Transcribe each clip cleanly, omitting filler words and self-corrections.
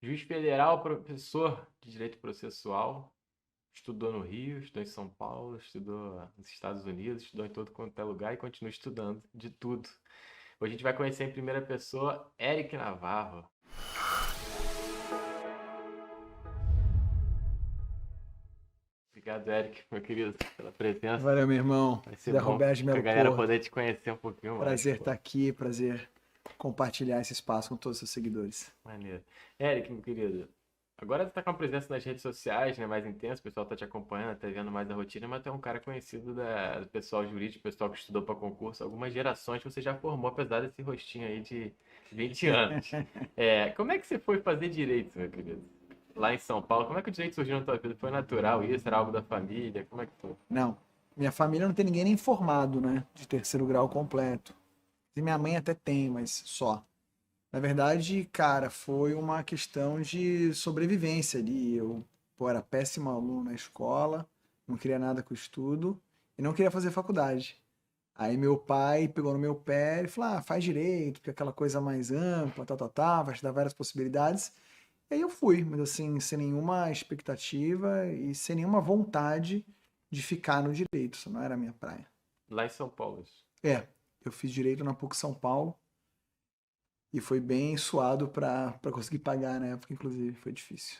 Juiz federal, professor de direito processual, estudou no Rio, estudou em São Paulo, estudou nos Estados Unidos, estudou em todo quanto é lugar e continua estudando de tudo. Hoje a gente vai conhecer em primeira pessoa Eric Navarro. Obrigado, Eric, meu querido, pela presença. Valeu, meu irmão. Vai ser Zé bom Roberto de pra Melo galera Porto. poder te conhecer um pouquinho mais. Prazer Pô. estar aqui, prazer compartilhar esse espaço com todos os seus seguidores. Maneiro. Eric, meu querido, agora tu tá com uma presença nas redes sociais, né, mais intensa, o pessoal tá te acompanhando, tá vendo mais a rotina, mas tu é um cara conhecido do pessoal jurídico, pessoal que estudou para concurso, algumas gerações você já formou, apesar desse rostinho aí de 20 anos. Como é que você foi fazer direito, meu querido? Lá em São Paulo, como é que o direito surgiu na tua vida? Foi natural isso? Era algo da família? Como é que foi? Não, minha família não tem ninguém nem formado, né, de terceiro grau completo. E minha mãe até tem, mas só. Na verdade, cara, foi uma questão de sobrevivência ali. Eu era péssimo aluno na escola, não queria nada com o estudo e não queria fazer faculdade. Aí meu pai pegou no meu pé e falou: ah, faz direito, porque é aquela coisa mais ampla, vai te dar várias possibilidades. E aí eu fui, mas assim, sem nenhuma expectativa e sem nenhuma vontade de ficar no direito. Isso não era a minha praia. Lá em São Paulo. Isso. É, eu fiz direito na PUC São Paulo e foi bem suado para conseguir pagar na época, inclusive, foi difícil.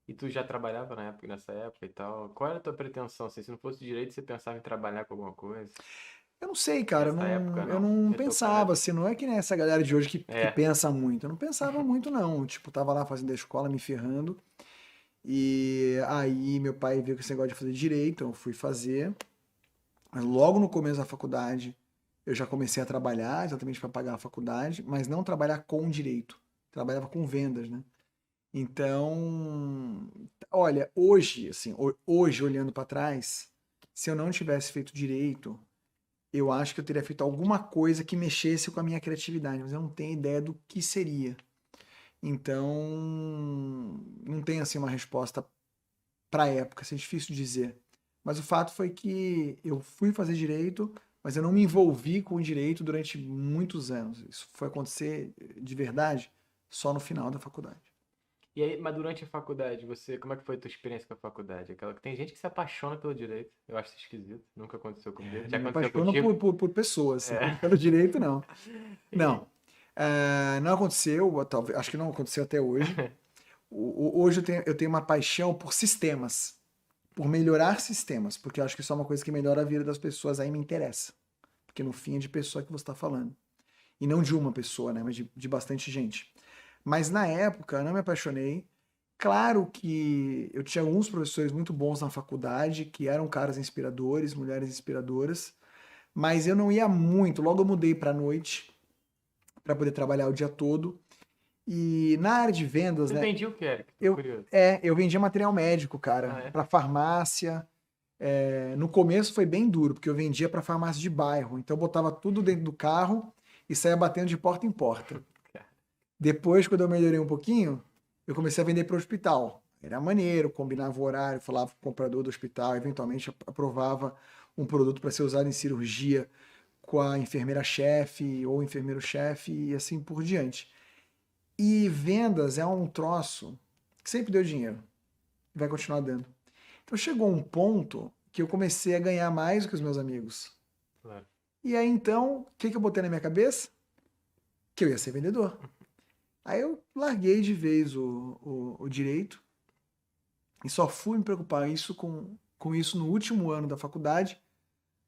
E tu já trabalhava na época, nessa época e tal? Qual era a tua pretensão? Assim, se não fosse direito, você pensava em trabalhar com alguma coisa? Eu não sei, cara, Nessa época, eu não. não Já teu pai não. pensava assim, não é que nem essa galera de hoje que É. pensa muito. Eu não pensava muito, não. Tipo, tava lá fazendo a escola, me ferrando. E aí meu pai viu que esse negócio de fazer direito, então eu fui fazer. Mas logo no começo da faculdade, eu já comecei a trabalhar, exatamente para pagar a faculdade, mas não trabalhar com direito. Trabalhava com vendas, né? Então, olha, hoje, assim, hoje olhando para trás, se eu não tivesse feito direito, eu acho que eu teria feito alguma coisa que mexesse com a minha criatividade, mas eu não tenho ideia do que seria. Então, não tem assim uma resposta para a época, isso é difícil dizer. Mas o fato foi que eu fui fazer direito, mas eu não me envolvi com o direito durante muitos anos. Isso foi acontecer de verdade só no final da faculdade. E aí, mas durante a faculdade, como é que foi a tua experiência com a faculdade? Aquela que tem gente que se apaixona pelo direito. Eu acho isso esquisito. Nunca aconteceu comigo. Já Me aconteceu apaixono contigo? por pessoas, É. pelo direito não. E- Não, não aconteceu, talvez, acho que não aconteceu até hoje. Hoje eu tenho uma paixão por sistemas, por melhorar sistemas, porque eu acho que isso é uma coisa que melhora a vida das pessoas, aí me interessa. Porque no fim é de pessoa que você está falando. E não de uma pessoa, né, mas de bastante gente. Mas na época eu não me apaixonei. Claro que eu tinha alguns professores muito bons na faculdade, que eram caras inspiradores, mulheres inspiradoras, mas eu não ia muito. Logo eu mudei para a noite, para poder trabalhar o dia todo. E na área de vendas, Tu né, vendia o que, Eric? Tô eu, curioso. eu vendia material médico, Ah, cara, é? para farmácia. No começo foi bem duro, porque eu vendia para farmácia de bairro. Então eu botava tudo dentro do carro e saía batendo de porta em porta. Depois, quando eu melhorei um pouquinho, eu comecei a vender para o hospital. Era maneiro, combinava o horário, falava com o comprador do hospital, eventualmente aprovava um produto para ser usado em cirurgia com a enfermeira-chefe ou enfermeiro-chefe e assim por diante. E vendas é um troço que sempre deu dinheiro e vai continuar dando. Então chegou um ponto que eu comecei a ganhar mais do que os meus amigos. Claro. E aí então, o que eu botei na minha cabeça? Que eu ia ser vendedor. Aí eu larguei de vez o direito e só fui me preocupar com isso no último ano da faculdade,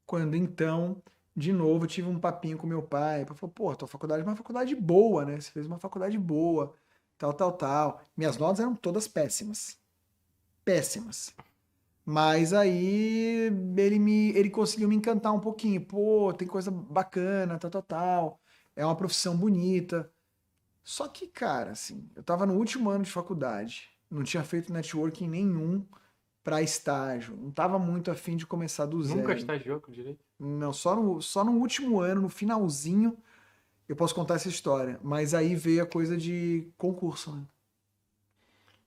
quando então, de novo, eu tive um papinho com meu pai. Ele falou, pô, tua faculdade é uma faculdade boa, né? Você fez uma faculdade boa, tal, tal, tal. Minhas notas eram todas péssimas. Péssimas. Mas aí ele conseguiu me encantar um pouquinho. Pô, tem coisa bacana, tal, tal, tal. É uma profissão bonita. Só que, cara, assim, eu tava no último ano de faculdade, não tinha feito networking nenhum para estágio, não tava muito afim de começar do Nunca zero. estagiou com direito? Não, só no último ano, no finalzinho, eu posso contar essa história. Mas aí veio a coisa de concurso, né?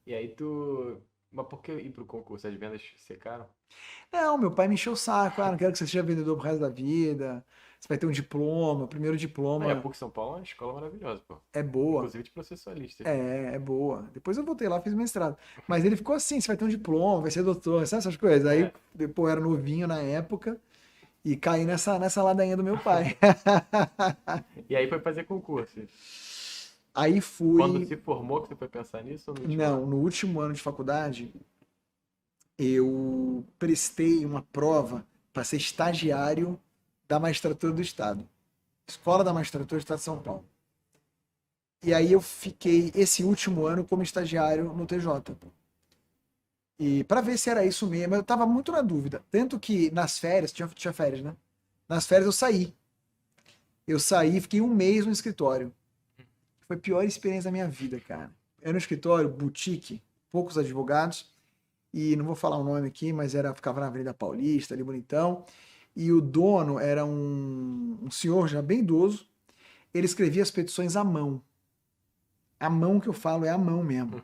E aí tu. Mas por que ir pro concurso? As vendas secaram? Não, meu pai me encheu o saco, não quero que você seja vendedor pro resto da vida. você vai ter um diploma, primeiro Ah, e a diploma PUC São Paulo é uma escola maravilhosa, pô. é boa. Inclusive de processualistas. É boa. Depois eu voltei lá, fiz mestrado. Mas ele ficou assim, você vai ter um diploma, vai ser doutor, sabe essas coisas? Aí, É. depois eu era novinho na época e caí nessa ladainha do meu pai. E aí foi fazer concurso. Aí Quando fui. se formou que você foi pensar nisso ou no último Não, ano? no último ano de faculdade, eu prestei uma prova para ser estagiário da magistratura do Estado. Escola da Magistratura do Estado de São Paulo. E aí eu fiquei esse último ano como estagiário no TJ. E para ver se era isso mesmo, eu tava muito na dúvida. Tanto que nas férias, tinha férias, né? Nas férias eu saí. Eu saí, fiquei um mês no escritório. Foi a pior experiência da minha vida, cara. Era um escritório, boutique, poucos advogados. E não vou falar o nome aqui, mas ficava na Avenida Paulista, ali bonitão. E o dono era um senhor já bem idoso. Ele escrevia as petições à mão. A mão que eu falo é a mão mesmo.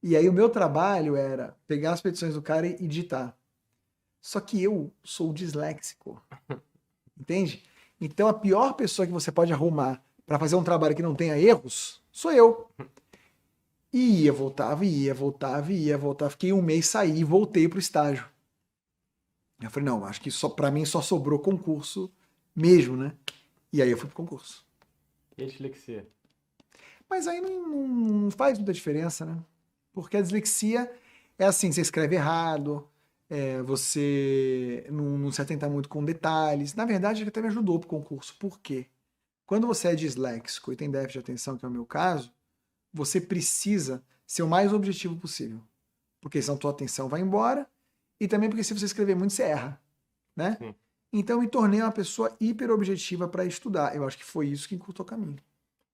E aí o meu trabalho era pegar as petições do cara e digitar. Só que eu sou disléxico, entende? Então a pior pessoa que você pode arrumar para fazer um trabalho que não tenha erros sou eu. E ia, voltava, ia, voltava, ia, voltava. Fiquei um mês, saí e voltei pro estágio. Eu falei, não, acho que só para mim só sobrou concurso mesmo, né? E aí eu fui pro concurso. E a dislexia? Mas aí não faz muita diferença, né? Porque a dislexia é assim, você escreve errado, você não se atenta muito com detalhes. Na verdade, ele até me ajudou pro concurso. Por quê? Quando você é disléxico e tem déficit de atenção, que é o meu caso, você precisa ser o mais objetivo possível. Porque senão tua atenção vai embora e também porque se você escrever muito, você erra, né? Sim. Então eu me tornei uma pessoa hiper objetiva para estudar. Eu acho que foi isso que encurtou o caminho.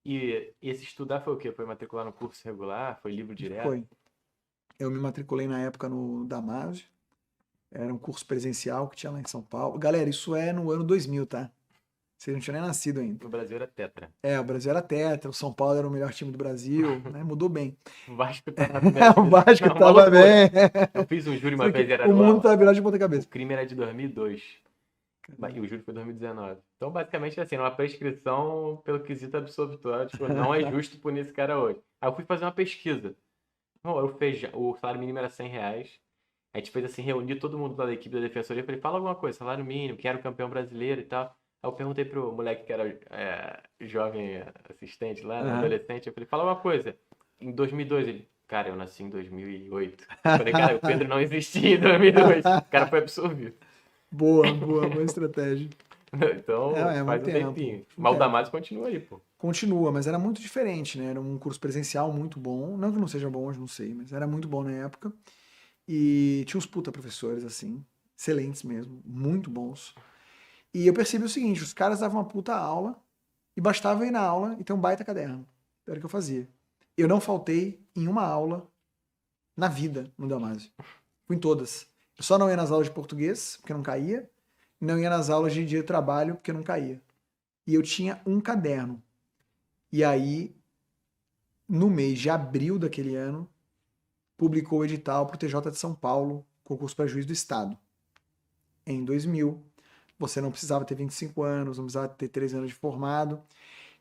E esse estudar foi o quê? Foi matricular no curso regular? Foi livro direto? Foi. Eu me matriculei na época no Damásio. Era um curso presencial que tinha lá em São Paulo. Galera, isso é no ano 2000, tá? Vocês não tinham nem nascido ainda. No Brasil era tetra. O Brasil era tetra, o São Paulo era o melhor time do Brasil, né? Mudou bem. O Vasco tá na primeira O Vasco Uma tava loucura. bem. Eu fiz um júri uma Porque vez, era o mundo tá virado de ponta o cabeça. crime era de 2002. E o júri foi 2019. Então, basicamente, assim, uma prescrição pelo quesito absolutório. Tipo, não é justo punir esse cara hoje. Aí eu fui fazer uma pesquisa. Bom, o salário mínimo era R$ 100. A gente fez assim, reunir todo mundo lá da equipe da defensoria. Falei, fala alguma coisa, salário mínimo, quero campeão brasileiro e tal. Aí eu perguntei pro moleque que era jovem assistente lá, né, Aham. adolescente. Eu falei, fala uma coisa. Em 2002, ele, cara, eu nasci em 2008. Eu falei, cara, o Pedro não existia em 2002. O cara foi absorvido. Boa estratégia. Então, É faz muito um tempo. tempinho. Muito Mas o tempo. Damaso continua aí, pô. Continua, mas era muito diferente, né? Era um curso presencial muito bom. Não que não seja bom hoje, não sei, mas era muito bom na época. E tinha uns puta professores, assim, excelentes mesmo, muito bons. E eu percebi o seguinte, os caras davam uma puta aula e bastava eu ir na aula e ter um baita caderno. Era o que eu fazia. Eu não faltei em uma aula na vida no Damásio. Fui em todas. Eu só não ia nas aulas de português, porque não caía. Não ia nas aulas de dia de trabalho, porque não caía. E eu tinha um caderno. E aí, no mês de abril daquele ano, publicou o edital para o TJ de São Paulo, concurso para juiz do Estado. Em 2000, você não precisava ter 25 anos, não precisava ter 3 anos de formado.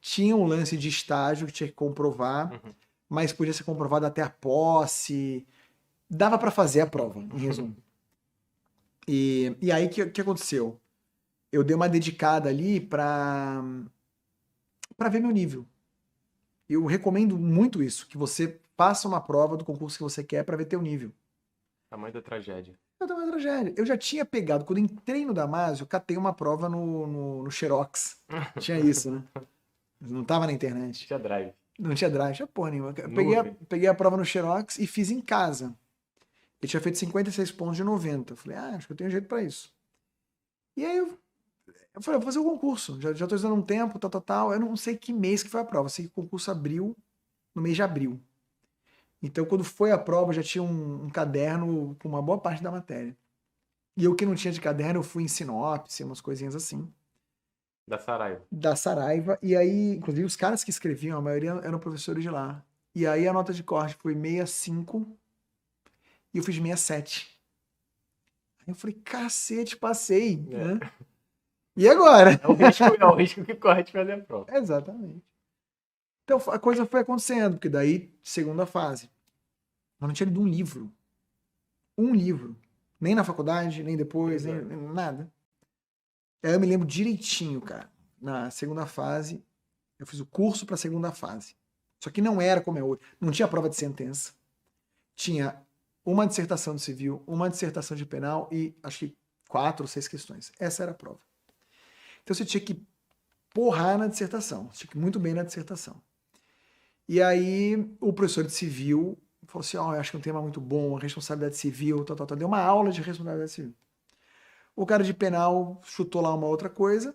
Tinha um lance de estágio que tinha que comprovar, mas podia ser comprovado até a posse. Dava para fazer a prova, em resumo. E aí, o que aconteceu? Eu dei uma dedicada ali para ver meu nível. Eu recomendo muito isso, que você faça uma prova do concurso que você quer para ver teu nível. Tamanho da tragédia. Eu também tragédia. Eu já tinha pegado, quando entrei no Damásio, eu catei uma prova no Xerox. Tinha isso, né? Não tava na internet. Tinha drive. Não tinha drive, tinha porra nenhuma. Eu Nuvem. peguei a prova no Xerox e fiz em casa. Eu tinha feito 56 pontos de 90. Eu falei, acho que eu tenho jeito pra isso. E aí eu falei, vou fazer o concurso. Já tô usando um tempo, tal. Eu não sei que mês que foi a prova. Eu sei que o concurso abriu no mês de abril. Então, quando foi a prova, eu já tinha um caderno com uma boa parte da matéria. E eu que não tinha de caderno, eu fui em sinopse, umas coisinhas assim. Da Saraiva. Da Saraiva. E aí, inclusive, os caras que escreviam, a maioria eram professores de lá. E aí a nota de corte foi 65 e eu fiz 67. Aí eu falei, cacete, passei, né? E agora? É o risco que corre de fazer a prova. Exatamente. Então a coisa foi acontecendo, porque daí, segunda fase. Eu não tinha lido um livro. Um livro. Nem na faculdade, nem depois, nem nada. Aí eu me lembro direitinho, cara. Na segunda fase, eu fiz o curso para a segunda fase. Só que não era como é hoje. Não tinha prova de sentença. Tinha uma dissertação de civil, uma dissertação de penal e acho que 4 ou 6 questões. Essa era a prova. Então você tinha que porrar na dissertação. Você tinha que ir muito bem na dissertação. E aí o professor de civil falou assim, ó, eu acho que é um tema muito bom, a responsabilidade civil, tal. Deu uma aula de responsabilidade civil. O cara de penal chutou lá uma outra coisa.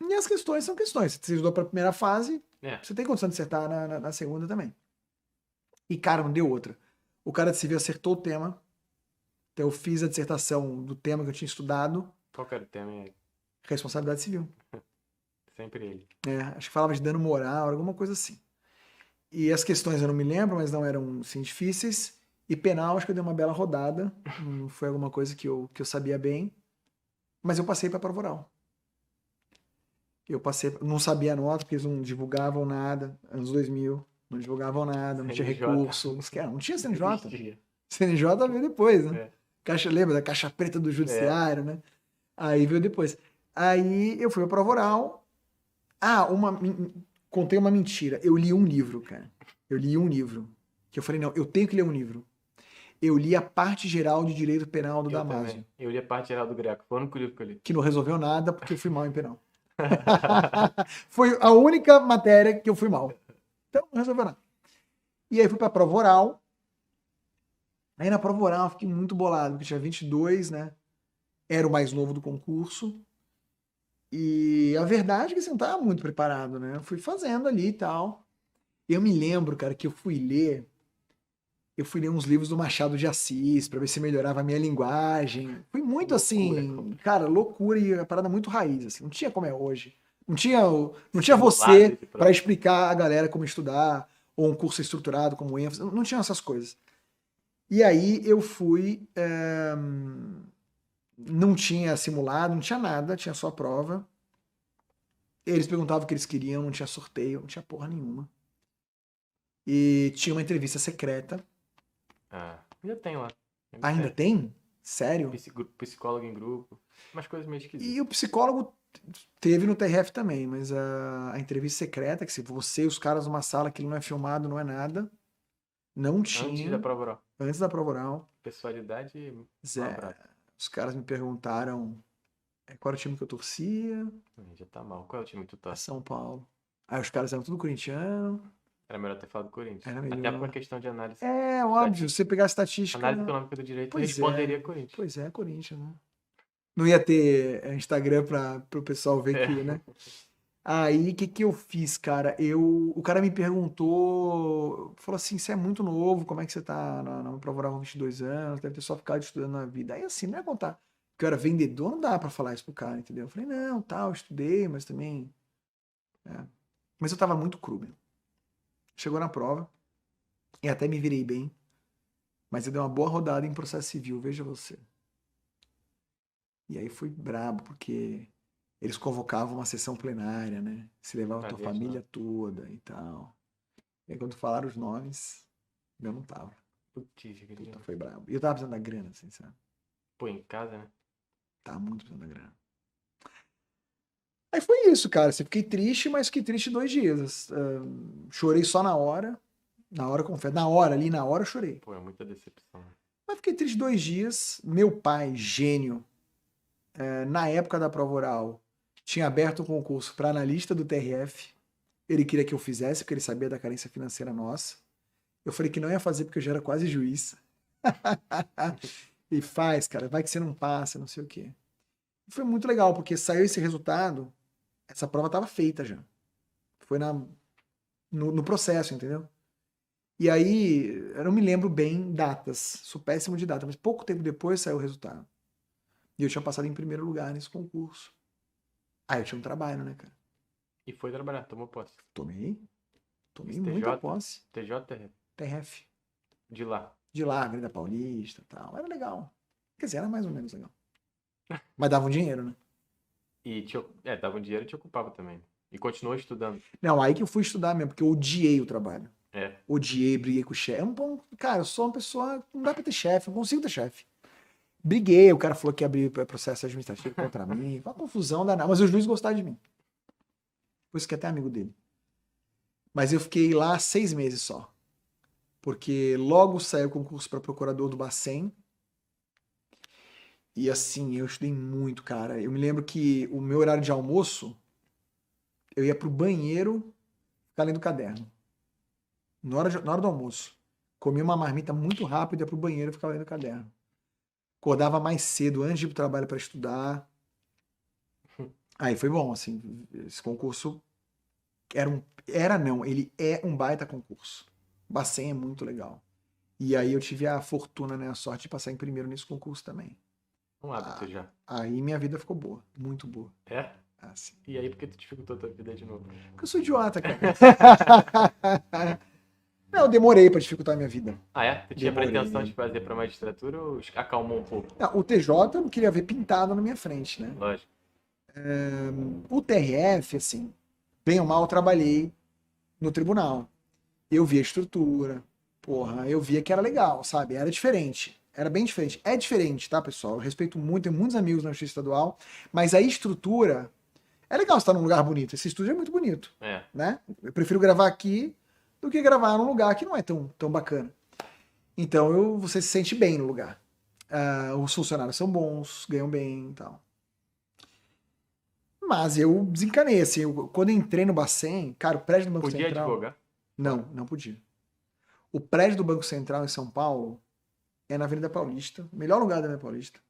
E as questões são questões. Você estudou para a primeira fase, você tem condição de acertar na segunda também. E, cara, não deu outra. O cara de civil acertou o tema. Então eu fiz a dissertação do tema que eu tinha estudado. Qual que era o tema? Responsabilidade civil. Sempre ele. Acho que falava de dano moral, alguma coisa assim. E as questões eu não me lembro, mas não eram assim, difíceis. E penal, acho que eu dei uma bela rodada. Não foi alguma coisa que eu sabia bem. Mas eu passei para a prova oral. Eu passei, não sabia a nota, porque eles não divulgavam nada. Anos 2000, não divulgavam nada, não tinha recurso. Não tinha CNJ. CNJ veio depois, né? Lembra da caixa preta do judiciário, né? Aí veio depois. Aí eu fui para a prova oral. Contei uma mentira. Eu li um livro, cara. Eu li um livro. Que eu falei, não, eu tenho que ler um livro. Eu li a parte geral de direito penal do Damásio. Eu li a parte geral do Greco. Foi o único livro que eu li. Que não resolveu nada porque eu fui mal em penal. Foi a única matéria que eu fui mal. Então, não resolveu nada. E aí fui pra prova oral. Aí na prova oral eu fiquei muito bolado, porque tinha 22, né? Era o mais novo do concurso. E a verdade é que você não estava muito preparado, né? Eu fui fazendo ali e tal. E eu me lembro, cara, que eu fui ler uns livros do Machado de Assis para ver se melhorava a minha linguagem. Fui muito loucura, assim, cara, loucura e a parada muito raiz, assim. Não tinha como é hoje. Não tinha você para explicar a galera como estudar, ou um curso estruturado como ênfase. Não tinha essas coisas. E aí eu fui... não tinha simulado, não tinha nada, tinha só a prova. Eles perguntavam o que eles queriam, não tinha sorteio, não tinha porra nenhuma. E tinha uma entrevista secreta. Ainda tem lá. Ainda tem? Sério? Psicólogo em grupo. Umas coisas meio esquisitas. E o psicólogo teve no TRF também, mas a entrevista secreta, que se você e os caras numa sala que não é filmado, não é nada, não tinha. Antes da prova oral. Antes da prova oral. Pessoalidade. Os caras me perguntaram qual era o time que eu torcia. Já tá mal. Qual é o time que tu torce? São Paulo. Aí os caras eram tudo corintiano. Era melhor ter falado do Corinthians. Era melhor. Até por uma questão de análise. Óbvio. Se você pegar a estatística... Análise econômica do direito, responderia Corinthians. Pois é, Corinthians, né? Não ia ter Instagram para o pessoal ver aqui, né? Aí, o que eu fiz, cara? O cara me perguntou, falou assim, você é muito novo, como é que você tá na prova oral com 22 anos, deve ter só ficado estudando na vida. Aí, assim, não é contar que eu era vendedor, não dá para falar isso pro cara, entendeu? Eu falei, não, eu estudei, mas também... Mas eu tava muito cru, meu. Chegou na prova, e até me virei bem, mas eu dei uma boa rodada em processo civil, veja você. E aí fui brabo, porque eles convocavam uma sessão plenária, né? Se levava a tua família toda e tal. E aí quando falaram os nomes, eu não tava. Puta, foi brabo. E eu tava precisando da grana, assim, sabe? Pô, em casa, né? Tava muito precisando da grana. Aí foi isso, cara. Fiquei triste, mas fiquei triste 2 dias. Chorei só na hora. Na hora, confesso. Na hora eu chorei. Pô, é muita decepção. Mas fiquei triste 2 dias. Meu pai, gênio, na época da prova oral, tinha aberto um concurso para analista do TRF. Ele queria que eu fizesse, porque ele sabia da carência financeira nossa. Eu falei que não ia fazer, porque eu já era quase juiz. E faz, cara, vai que você não passa, não sei o quê. E foi muito legal, porque saiu esse resultado, essa prova estava feita já. Foi no processo, entendeu? E aí, eu não me lembro bem datas, sou péssimo de data, mas pouco tempo depois saiu o resultado. E eu tinha passado em primeiro lugar nesse concurso. Aí eu tinha um trabalho, né, cara? E foi trabalhar, tomou posse. Tomei muita posse. TJ, TRF? TRF. De lá? De lá, Avenida Paulista e tal. Era legal. Quer dizer, era mais ou menos legal. Mas dava um dinheiro, né? Dava um dinheiro e te ocupava também. E continuou estudando. Não, aí que eu fui estudar mesmo, porque eu odiei o trabalho. É. Odiei, briguei com o chefe. Cara, eu sou uma pessoa. Não dá pra ter chefe, não consigo ter chefe. Briguei, o cara falou que ia abrir processo administrativo contra mim. Uma confusão danada. Mas o juiz gostava de mim. Por isso que é até amigo dele. Mas eu fiquei lá 6 meses só. Porque logo saiu o concurso para procurador do Bacen. E assim, eu estudei muito, cara. Eu me lembro que o meu horário de almoço, eu ia pro banheiro ficar lendo caderno. Na hora do almoço. Comia uma marmita muito rápido, ia pro banheiro e ficava lendo caderno. Acordava mais cedo, antes de ir pro trabalho para estudar. Aí foi bom, assim. Esse concurso ele é um baita concurso. O Bacen é muito legal. E aí eu tive a fortuna, né, a sorte de passar em primeiro nesse concurso também. Um hábito já. Aí minha vida ficou boa, muito boa. É? Assim. E aí, por que tu dificultou a tua vida de novo? Porque eu sou idiota, cara. Não, eu demorei pra dificultar a minha vida. Ah, é? Tu tinha Demorei. pretensão de fazer pra magistratura ou acalmou um pouco? Não, o TJ eu não queria ver pintado na minha frente, né? Lógico. O TRF, assim, bem ou mal, eu trabalhei no tribunal. Eu via a estrutura, porra, eu via que era legal, sabe? Era diferente. Era bem diferente. É diferente, tá, pessoal? Eu respeito muito, tenho muitos amigos na justiça estadual, mas a estrutura. É legal estar num lugar bonito. Esse estúdio é muito bonito, né? Eu prefiro gravar aqui do que gravar num lugar que não é tão bacana. Então você se sente bem no lugar. Os funcionários são bons, ganham bem e tal. Mas eu desencanei, assim. Quando eu entrei no Bacen, cara, o prédio do Banco Podia Central. advogar? Não podia. O prédio do Banco Central em São Paulo é na Avenida Paulista, melhor lugar da Avenida Paulista.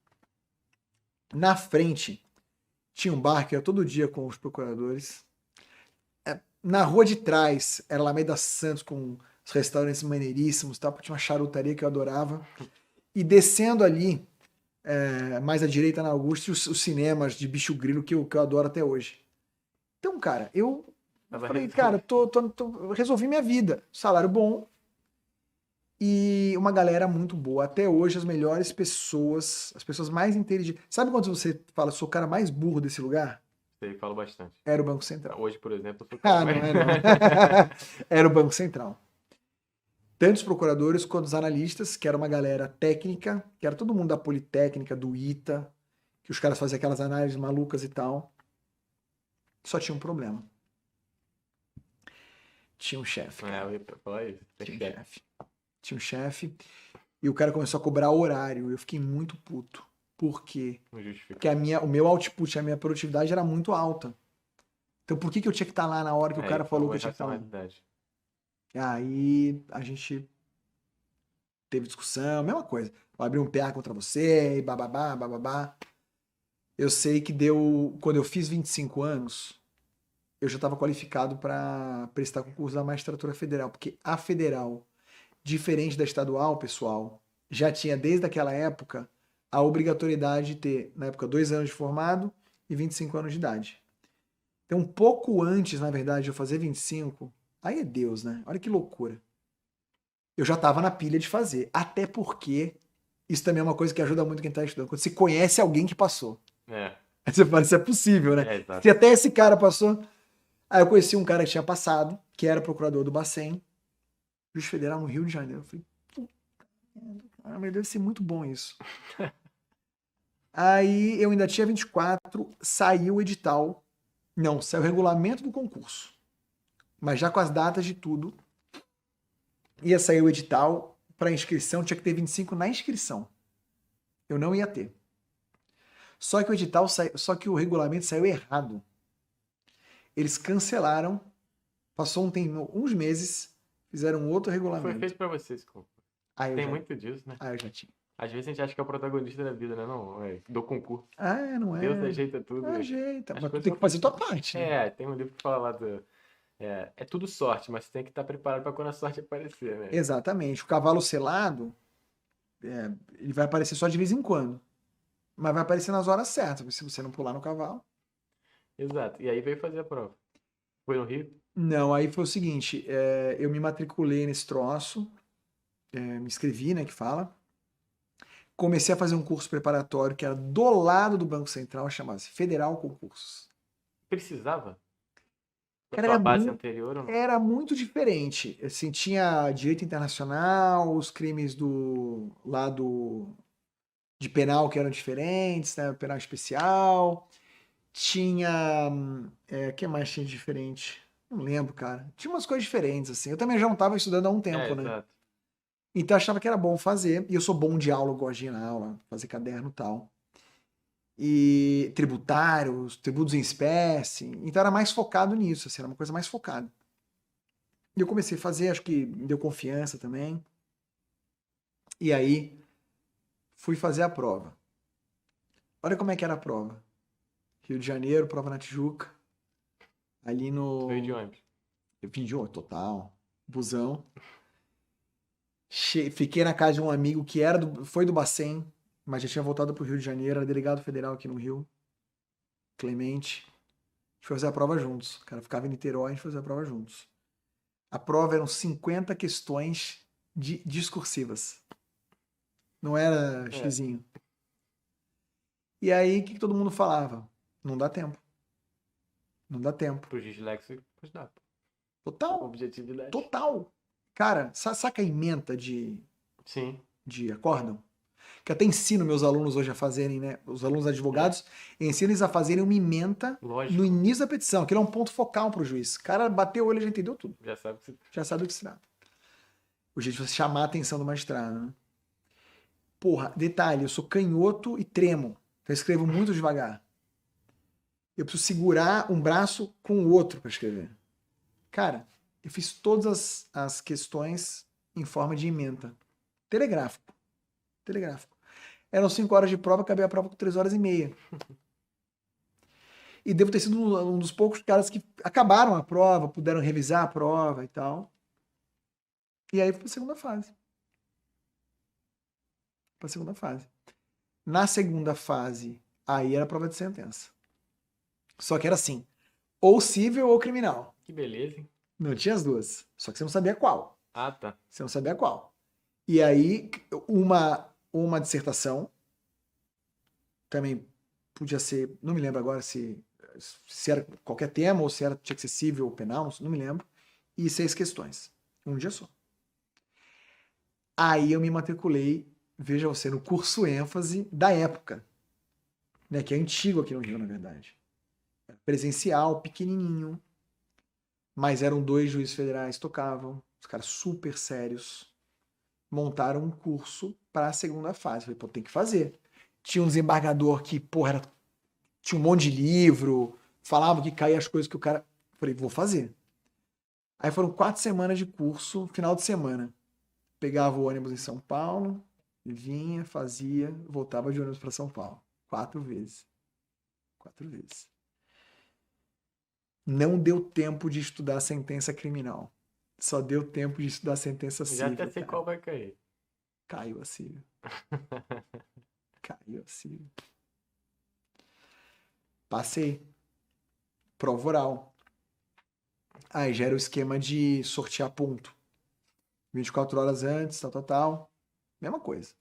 Na frente tinha um bar que era todo dia com os procuradores. Na rua de trás era Alameda Santos com os restaurantes maneiríssimos, tá? Tinha uma charutaria que eu adorava. E descendo ali, mais à direita na Augusta, os cinemas de bicho grilo que eu adoro até hoje. Então, cara, eu falei, cara, eu resolvi minha vida. Salário bom e uma galera muito boa. Até hoje, as melhores pessoas, as pessoas mais inteligentes. Sabe quando você fala, sou o cara mais burro desse lugar? Sei, falo bastante. Era o Banco Central. Hoje, por exemplo, eu sou Não é não. Era o Banco Central. Tanto os procuradores quanto os analistas, que era uma galera técnica, que era todo mundo da Politécnica, do ITA, que os caras faziam aquelas análises malucas e tal. Só tinha um problema. Tinha um chefe. Eu ia falar isso. Tinha um chefe. E o cara começou a cobrar horário. Eu fiquei muito puto. Por quê? Porque o meu output, a minha produtividade era muito alta. Então por que eu tinha que estar lá na hora que o cara falou que eu tinha que estar lá? Aí a gente teve discussão, mesma coisa. Vou abrir um PA contra você, e bababá, bababá. Eu sei que quando eu fiz 25 anos, eu já estava qualificado para prestar concurso da magistratura federal, porque a federal, diferente da estadual, pessoal, já tinha desde aquela época a obrigatoriedade de ter, na época, 2 anos de formado e 25 anos de idade. Então, um pouco antes, na verdade, de eu fazer 25, aí é Deus, né? Olha que loucura. Eu já estava na pilha de fazer. Até porque isso também é uma coisa que ajuda muito quem está estudando. Quando você conhece alguém que passou. Aí você fala, isso é possível, né? Se até esse cara passou. Aí eu conheci um cara que tinha passado, que era procurador do Bacen, juiz federal no Rio de Janeiro. Eu falei, mas deve ser muito bom isso. Aí eu ainda tinha 24, saiu o edital. Não, saiu o regulamento do concurso. Mas já com as datas de tudo. Ia sair o edital para inscrição, tinha que ter 25 na inscrição. Eu não ia ter. Só que o regulamento saiu errado. Eles cancelaram, passou uns meses, fizeram um outro regulamento. Foi feito para você esse concurso. Tem muito disso, né? Eu já tinha. Às vezes a gente acha que é o protagonista da vida, né? Não, do concurso. Não é. Deus ajeita tudo. Ajeita, mas tu tem que fazer tua parte. Né? Tem um livro que fala lá do... É tudo sorte, mas você tem que estar preparado para quando a sorte aparecer, né? Exatamente. O cavalo selado, ele vai aparecer só de vez em quando. Mas vai aparecer nas horas certas, se você não pular no cavalo. Exato. E aí veio fazer a prova. Foi no Rio? Não, aí foi o seguinte, eu me matriculei nesse troço, me inscrevi, né, que fala. Comecei a fazer um curso preparatório que era do lado do Banco Central, chamava-se Federal Concursos. Precisava? Da Cara, tua base anterior ou não? era muito diferente. Assim, tinha direito internacional, os crimes do lado de penal que eram diferentes, né? Penal especial. Tinha. O que mais tinha de diferente? Não lembro, cara. Tinha umas coisas diferentes, assim. Eu também já não estava estudando há um É, tempo, né? exato. Então eu achava que era bom fazer. E eu sou bom de aula, eu gosto de ir na aula, fazer caderno e tal. E tributários, tributos em espécie. Então era mais focado nisso, assim, era uma coisa mais focada. E eu comecei a fazer, acho que me deu confiança também. E aí fui fazer a prova. Olha como é que era a prova. Rio de Janeiro, prova na Tijuca. Ali Veio de no. ônibus. Eu vim de total. Busão. Fiquei na casa de um amigo que foi do Bacen, mas já tinha voltado pro Rio de Janeiro, era delegado federal aqui no Rio. Clemente. A gente foi fazer a prova juntos. O cara ficava em Niterói, a gente fazia a prova juntos. A prova eram 50 questões discursivas. Não era É, xizinho. E aí, o que todo mundo falava? Não dá tempo. Não dá tempo. pro disléxico, pois dá. Total. Objetividade. Total. Cara, saca a ementa Sim. de acórdão? Que até ensino meus alunos hoje a fazerem, né? Os alunos advogados, ensino eles a fazerem uma ementa no Lógico. início da petição, que é um ponto focal para o juiz. O cara bateu o olho e já entendeu tudo. Já sabe que você... Já sabe do que se trata. O jeito de você chamar a atenção do magistrado, né? Porra, detalhe, eu sou canhoto e tremo. Então eu escrevo muito devagar. Eu preciso segurar um braço com o outro para escrever. Cara, eu fiz todas as questões em forma de ementa. Telegráfico. Telegráfico. Eram 5 horas de prova, acabei a prova com 3 horas e meia. E devo ter sido um dos poucos caras que acabaram a prova, puderam revisar a prova e tal. E aí foi pra segunda fase. Pra segunda fase. Na segunda fase, aí era prova de sentença. Só que era assim, ou civil ou criminal. Que beleza, hein? Não tinha as duas. Só que você não sabia qual. Ah, tá. Você não sabia qual. E aí, uma dissertação, também podia ser, não me lembro agora se era qualquer tema ou se era, tinha que ser civil ou penal, não me lembro. E 6 questões. Um dia só. Aí eu me matriculei, veja você, no curso ênfase da época, né, que é antigo aqui no Rio, na verdade. Presencial, pequenininho, mas eram 2 juízes federais, tocavam, os caras super sérios, montaram um curso para a segunda fase. Falei, pô, tem que fazer. Tinha um desembargador que, porra, tinha um monte de livro, falava que caía as coisas que o cara... Falei, vou fazer. Aí foram 4 semanas de curso, final de semana. Pegava o ônibus em São Paulo, vinha, fazia, voltava de ônibus para São Paulo. 4 vezes. 4 vezes. Não deu tempo de estudar a sentença criminal. Só deu tempo de estudar a sentença Já até civil, sei cara. qual vai cair. Caiu a civil. Caiu a civil. Passei. Prova oral. Aí já era o esquema de sortear ponto. 24 horas antes, tal, tal, tal. Mesma coisa.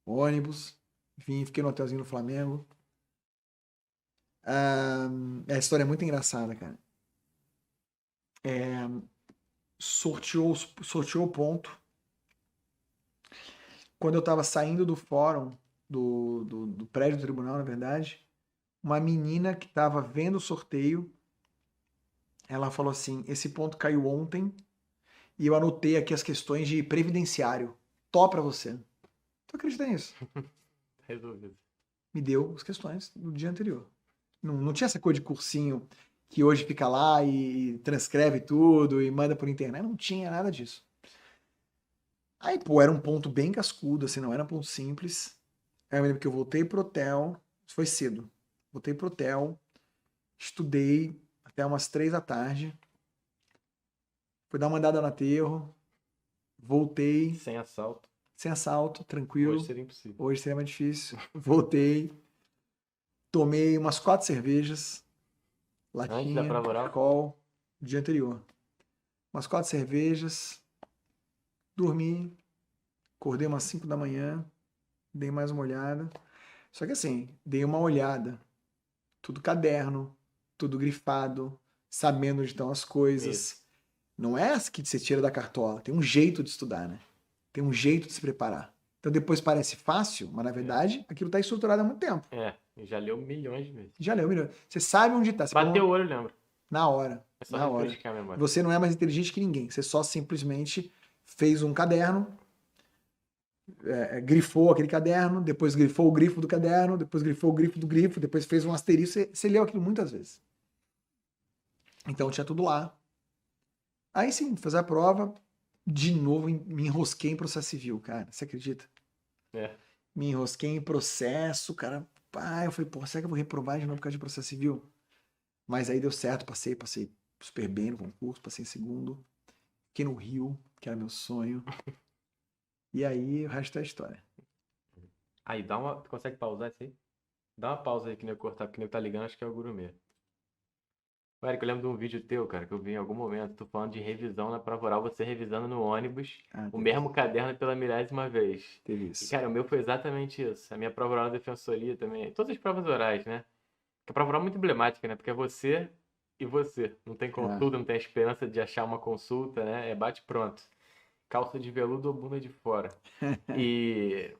Ônibus. Vim, fiquei no hotelzinho no Flamengo. A história é muito engraçada, cara. Sorteou o ponto. Quando eu tava saindo do fórum, do prédio do tribunal, na verdade, uma menina que tava vendo o sorteio, ela falou assim, esse ponto caiu ontem e eu anotei aqui as questões de previdenciário. Tó pra você. Tu acredita nisso? Resolvido. Me deu as questões do dia anterior. Não tinha essa coisa de cursinho que hoje fica lá e transcreve tudo e manda por internet. Não tinha nada disso. Aí, pô, era um ponto bem cascudo, assim, não era um ponto simples. Aí eu lembro que eu voltei pro hotel, isso foi cedo. Voltei pro hotel, estudei até umas 3 da tarde. Fui dar uma andada no aterro, voltei, Sem assalto. sem assalto, Hoje tranquilo. seria impossível. Hoje seria mais difícil. Voltei, tomei umas 4 cervejas, Antes da latinha, prova oral? Skol, no dia anterior. Umas 4 cervejas, dormi, acordei umas 5 da manhã, dei mais uma olhada. Só que assim, dei uma olhada. Tudo caderno, tudo grifado, sabendo onde estão as coisas. Isso. Não é as que você tira da cartola. Tem um jeito de estudar, né? Tem um jeito de se preparar. Então depois parece fácil, mas na verdade aquilo está estruturado há muito tempo. Já leu milhões de vezes. Já leu, melhor. Você sabe onde está. Bateu o olho, lembra? Na hora. É só Na hora. refrescar a memória. Você não é mais inteligente que ninguém. Você só simplesmente fez um caderno, grifou aquele caderno, depois grifou o grifo do caderno, depois grifou o grifo do grifo, depois fez um asterisco. Você leu aquilo muitas vezes. Então tinha tudo lá. Aí sim, fazer a prova. De novo, me enrosquei em processo civil, cara. Você acredita? Me enrosquei em processo, cara. Pá, eu falei, pô, será que eu vou reprovar de novo por causa de processo civil? Mas aí deu certo, passei super bem no concurso, passei em segundo. Fiquei no Rio, que era meu sonho. E aí o resto é história. Aí, Tu consegue pausar isso aí? Dá uma pausa aí que nem eu cortar, porque nem eu tá ligando, acho que é o Gurumê. Eric, eu lembro de um vídeo teu, cara, que eu vi em algum momento, tu falando de revisão na prova oral, você revisando no ônibus, o mesmo caderno pela milésima vez. Teve isso. E, cara, o meu foi exatamente isso. A minha prova oral na defensoria também. Todas as provas orais, né? Porque a prova oral é muito emblemática, né? Porque é você e você. Não tem consulta, não tem a esperança de achar uma consulta, né? É bate pronto. Calça de veludo ou bunda de fora. E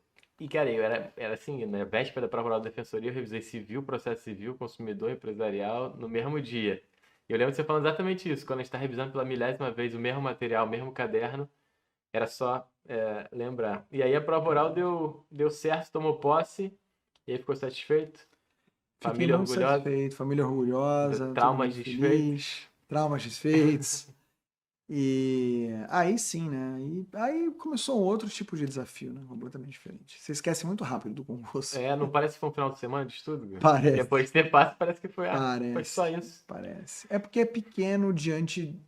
cara, eu era assim, né? Véspera da prova oral da defensoria, eu revisei civil, processo civil, consumidor, empresarial, no mesmo dia. Eu lembro de você falando exatamente isso, quando a gente está revisando pela milésima vez o mesmo material, o mesmo caderno, era só lembrar. E aí a prova oral deu certo, tomou posse, e aí ficou satisfeito? Fiquei Família muito orgulhosa? satisfeito, família orgulhosa, todo Traumas mundo desfeitos? feliz, traumas desfeitos. E aí sim, né? E aí começou um outro tipo de desafio, né? Completamente diferente. Você esquece muito rápido do concurso. Não parece que foi um final de semana de estudo? Parece. Depois que você passa, parece que foi só isso. Parece. É porque é pequeno diante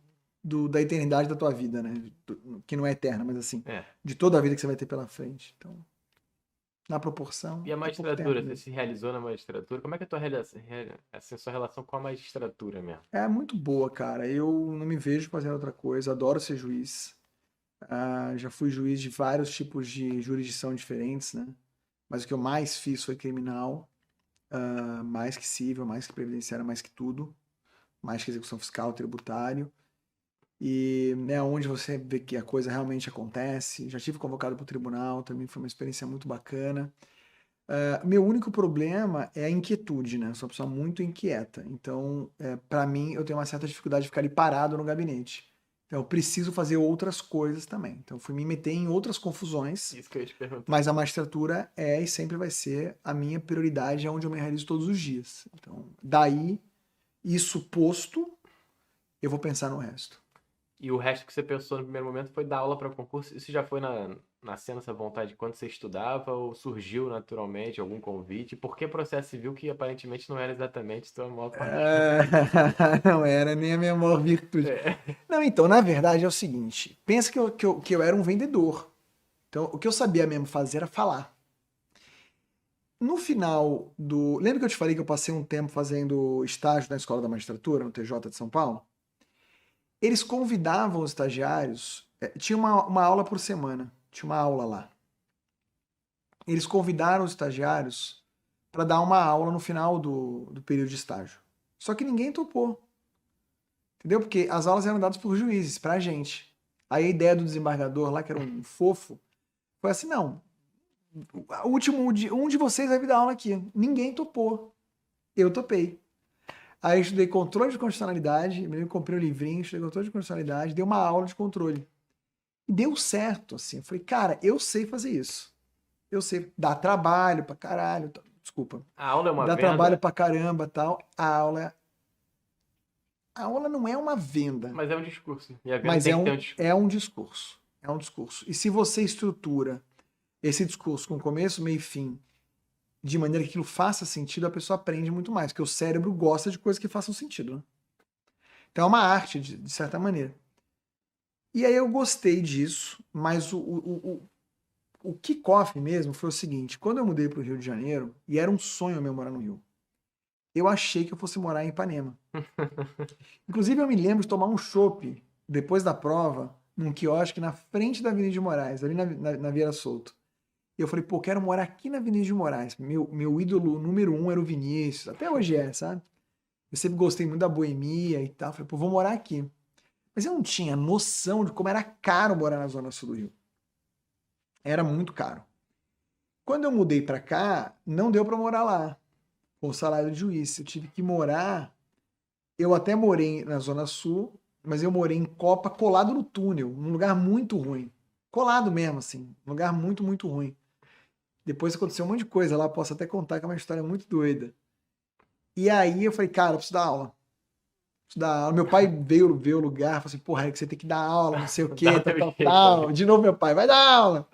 da eternidade da tua vida, né? Que não é eterna, mas assim, de toda a vida que você vai ter pela frente. Então, na proporção. E a magistratura, você se realizou na magistratura? Como é que é a tua sua relação com a magistratura mesmo? É muito boa, cara. Eu não me vejo fazendo outra coisa. Adoro ser juiz. Já fui juiz de vários tipos de jurisdição diferentes, né? Mas o que eu mais fiz foi criminal, mais que civil, mais que previdenciário, mais que tudo. Mais que execução fiscal, tributário. E é onde você vê que a coisa realmente acontece. Já tive convocado para o tribunal, também foi uma experiência muito bacana. Meu único problema é a inquietude, né? Eu sou uma pessoa muito inquieta. Então, para mim, eu tenho uma certa dificuldade de ficar ali parado no gabinete. Então, eu preciso fazer outras coisas também. Então, eu fui me meter em outras confusões. Isso que eu ia te perguntar. Mas a magistratura é e sempre vai ser a minha prioridade, é onde eu me realizo todos os dias. Então, daí, isso posto, eu vou pensar no resto. E o resto que você pensou no primeiro momento foi dar aula para concurso? Isso já foi nascendo essa vontade quando você estudava ou surgiu naturalmente algum convite? Por que processo civil que aparentemente não era exatamente tua maior paixão? Não era nem a minha maior virtude. Não, então, na verdade é o seguinte, pensa que eu era um vendedor. Então, o que eu sabia mesmo fazer era falar. No final do... Lembra que eu te falei que eu passei um tempo fazendo estágio na Escola da Magistratura, no TJ de São Paulo? Eles convidavam os estagiários, tinha uma aula por semana, tinha uma aula lá. Eles convidaram os estagiários para dar uma aula no final do período de estágio. Só que ninguém topou. Entendeu? Porque as aulas eram dadas por juízes, pra gente. Aí a ideia do desembargador lá, que era um fofo, foi assim, não, um de vocês vai vir dar aula aqui. Ninguém topou. Eu topei. Aí eu estudei controle de constitucionalidade, eu comprei um livrinho, estudei controle de constitucionalidade, dei uma aula de controle. E deu certo, assim. Eu falei, cara, eu sei fazer isso. Eu sei. Dá trabalho pra caralho. Desculpa. A aula é uma Dá venda? trabalho pra caramba tal. A aula não é uma venda. Mas é um discurso. E a venda Mas tem que ter um discurso. é um discurso. É um discurso. E se você estrutura esse discurso com começo, meio e fim, de maneira que aquilo faça sentido, a pessoa aprende muito mais. Porque o cérebro gosta de coisas que façam sentido. Né? Então é uma arte, de certa maneira. E aí eu gostei disso, mas o kickoff mesmo foi o seguinte. Quando eu mudei para o Rio de Janeiro, e era um sonho meu morar no Rio, eu achei que eu fosse morar em Ipanema. Inclusive, eu me lembro de tomar um chopp depois da prova, num quiosque na frente da Avenida de Moraes, ali na Vieira Solto. E eu falei, pô, quero morar aqui na Vinícius de Moraes. Meu ídolo número 1 era o Vinícius, até hoje é, sabe? Eu sempre gostei muito da boemia e tal. Falei, pô, vou morar aqui. Mas eu não tinha noção de como era caro morar na Zona Sul do Rio. Era muito caro. Quando eu mudei pra cá, não deu pra morar lá, com o salário de juiz. Eu tive que morar. Eu até morei na Zona Sul, mas eu morei em Copa, colado no túnel, num lugar muito ruim. Colado mesmo, assim. Um lugar muito, muito ruim. Depois aconteceu um monte de coisa lá, posso até contar que é uma história muito doida. E aí eu falei, cara, eu preciso dar aula. Preciso dar aula. Meu pai veio ver o lugar, falou assim, porra, Eric, você tem que dar aula, não sei o quê, Dá tal, teu tal, jeito, tal. né? De novo meu pai, vai dar aula.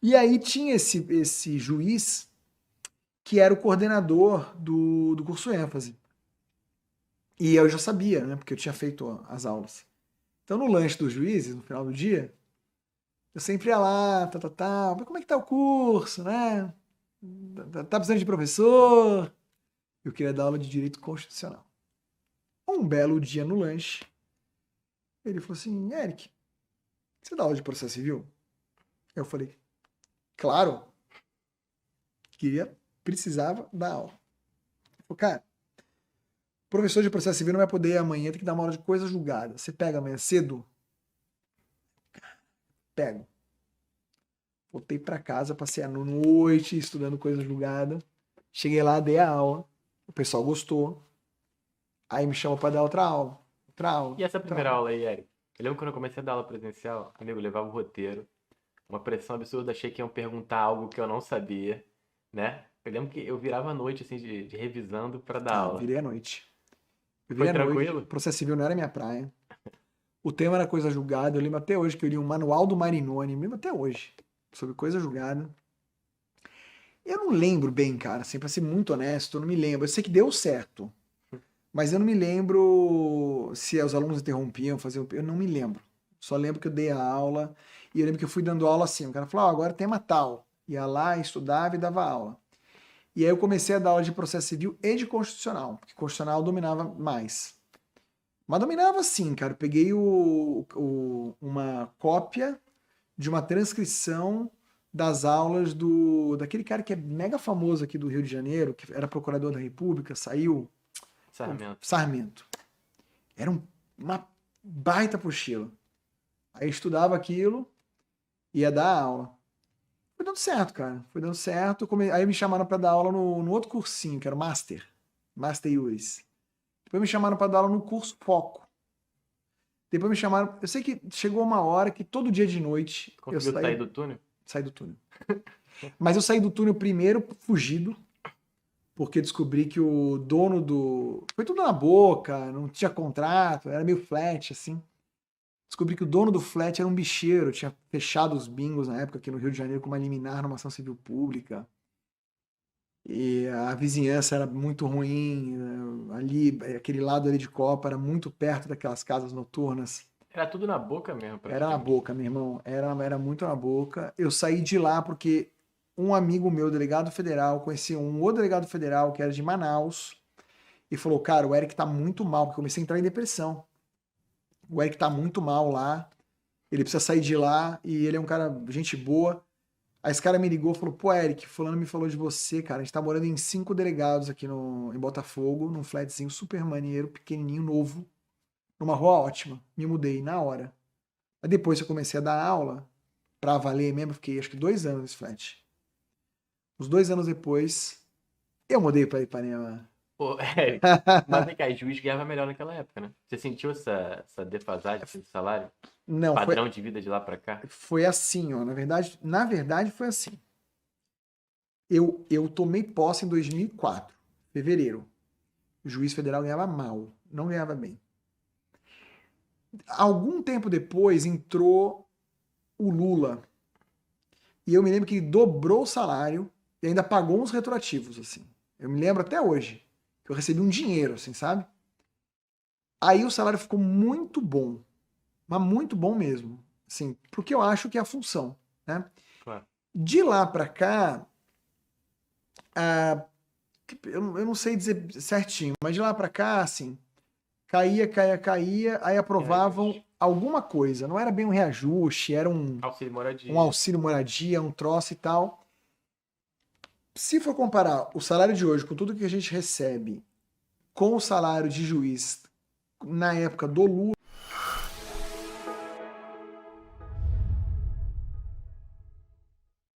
E aí tinha esse juiz que era o coordenador do curso ênfase. E eu já sabia, né, porque eu tinha feito as aulas. Então no lanche dos juízes, no final do dia, eu sempre ia lá, mas como é que tá o curso, né? Tá precisando de professor? Eu queria dar aula de direito constitucional. Um belo dia no lanche, ele falou assim, Eric, você dá aula de processo civil? Eu falei, claro, precisava dar aula. Ele falou, cara, professor de processo civil não vai poder ir amanhã, tem que dar uma aula de coisa julgada. Você pega amanhã cedo? Pego. Voltei pra casa, passei a noite estudando coisa julgada. Cheguei lá, dei a aula. O pessoal gostou. Aí me chamou pra dar outra aula. Outra aula. E essa Outra primeira aula. aula aí, Eric? Eu lembro quando eu comecei a dar aula presencial, amigo, eu levava o roteiro, uma pressão absurda, achei que iam perguntar algo que eu não sabia, né? Eu lembro que eu virava a noite, assim, de revisando pra dar Ah, aula. virei à noite. Eu Foi virei à noite. tranquilo? Processo civil não era minha praia. O tema era coisa julgada. Eu lembro até hoje que eu li um manual do Marinoni. Eu lembro até hoje. Sobre coisa julgada. Eu não lembro bem, cara. Assim, pra ser muito honesto, eu não me lembro. Eu sei que deu certo. Mas eu não me lembro se os alunos interrompiam, faziam. Eu não me lembro. Só lembro que eu dei a aula. E eu lembro que eu fui dando aula assim. O cara falou: agora tema tal. Ia lá, estudava e dava aula. E aí eu comecei a dar aula de processo civil e de constitucional. Porque constitucional eu dominava mais. Mas dominava sim, cara. Eu peguei uma cópia de uma transcrição das aulas daquele cara que é mega famoso aqui do Rio de Janeiro, que era procurador da República, saiu. Pô, Sarmento. Sarmento. Era uma baita apostila. Aí eu estudava aquilo, ia dar aula. Foi dando certo, cara. Foi dando certo. Aí me chamaram para dar aula no outro cursinho, que era o Master. Master Iuris. Depois me chamaram para dar aula no curso Foco. Depois me chamaram. Eu sei que chegou uma hora que todo dia de noite eu Conseguiu sair do túnel? saí do túnel. Mas eu saí do túnel primeiro fugido, porque descobri que o dono do. Foi tudo na boca, não tinha contrato, era meio flat, assim. Descobri que o dono do flat era um bicheiro, tinha fechado os bingos na época aqui no Rio de Janeiro com uma liminar numa ação civil pública. E a vizinhança era muito ruim, ali, aquele lado ali de Copa era muito perto daquelas casas noturnas. Era tudo na boca mesmo, Era na praticamente. boca, meu irmão. Era muito na boca. Eu saí de lá porque um amigo meu, delegado federal, conhecia um outro delegado federal que era de Manaus e falou: Cara, o Eric tá muito mal, porque eu comecei a entrar em depressão. O Eric tá muito mal lá, ele precisa sair de lá e ele é um cara, gente boa. Aí esse cara me ligou e falou: Pô, Eric, fulano me falou de você, cara. A gente tá morando em 5 delegados aqui em Botafogo, num flatzinho super maneiro, pequenininho, novo, numa rua ótima. Me mudei na hora. Aí depois eu comecei a dar aula pra valer mesmo, fiquei acho que 2 anos nesse flat. Uns 2 anos depois, eu mudei pra Ipanema. Pô, Eric, mas vem cá, juiz ganhava melhor naquela época, né? Você sentiu essa defasagem assim, de salário? Não, Padrão de vida de lá pra cá? foi assim, ó. Na verdade foi assim. Eu tomei posse em 2004, fevereiro. O juiz federal ganhava mal, não ganhava bem. Algum tempo depois entrou o Lula. E eu me lembro que ele dobrou o salário e ainda pagou uns retroativos, assim. Eu me lembro até hoje que eu recebi um dinheiro, assim, sabe? Aí o salário ficou muito bom, mas muito bom mesmo, assim, porque eu acho que é a função, né? Claro. De lá pra cá, ah, eu não sei dizer certinho, mas de lá pra cá, assim, caía, aí Que aprovavam reajuste. alguma coisa. Não era bem um reajuste, era Auxílio moradia. um auxílio moradia, um troço e tal. Se for comparar o salário de hoje com tudo que a gente recebe com o salário de juiz na época do Lula,